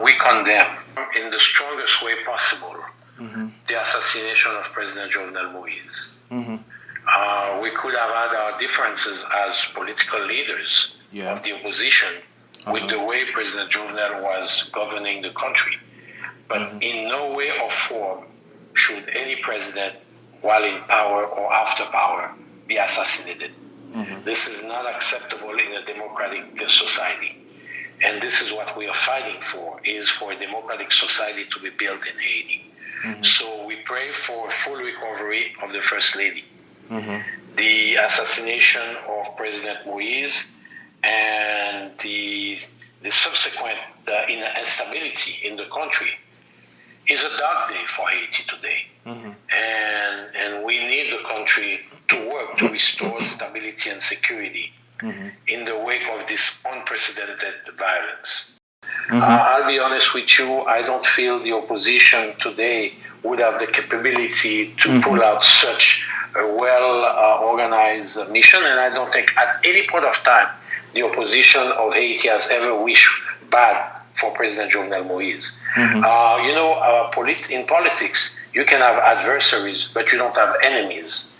We condemn in the strongest way possible the assassination of President Jovenel Moïse. We could have had our differences as political leaders of the opposition with the way President Jovenel was governing the country. But in no way or form should any president, while in power or after power, be assassinated. This is not acceptable in a democratic society. And this is what we are fighting for, is for a democratic society to be built in Haiti. So we pray for a full recovery of the First Lady. The assassination of President Moïse and the subsequent instability in the country is a dark day for Haiti today. And we need the country to work to restore stability and security in the wake of this unprecedented violence. I'll be honest with you, I don't feel the opposition today would have the capability to pull out such a well-organized mission, and I don't think at any point of time the opposition of Haiti has ever wished bad for President Jovenel Moïse. In politics, you can have adversaries, but you don't have enemies.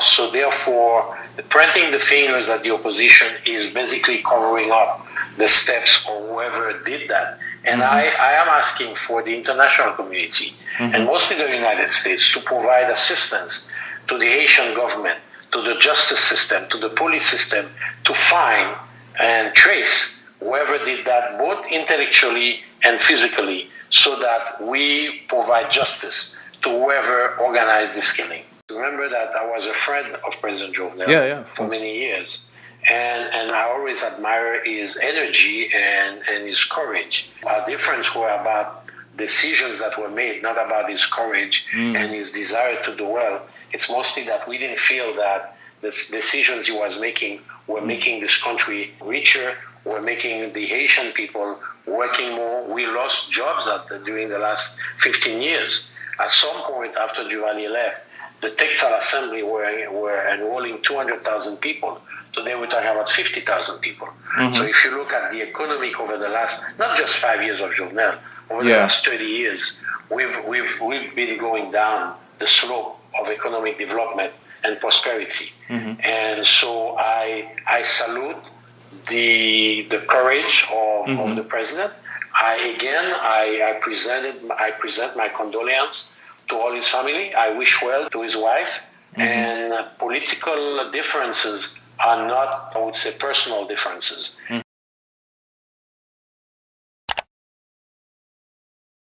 So therefore, pointing the fingers at the opposition is basically covering up the steps of whoever did that. And I am asking for the international community, and mostly the United States, to provide assistance to the Haitian government, to the justice system, to the police system, to find and trace whoever did that, both intellectually and physically, so that we provide justice to whoever organized this killing. Remember that I was a friend of President Jovenel for many years. And I always admire his energy and his courage. Our difference were about decisions that were made, not about his courage and his desire to do well. It's mostly that we didn't feel that the decisions he was making were making this country richer, were making the Haitian people working more. We lost jobs during the last 15 years. At some point after Duvalier left, the Textile Assembly were enrolling 200,000 people. Today we're talking about 50,000 people. So if you look at the economic over the last, not just 5 years of Jovenel, over the last 30 years, we've been going down the slope of economic development and prosperity. And so I salute the courage of the president. I present my condolences to all his family. I wish well to his wife. And political differences are not, I would say, personal differences.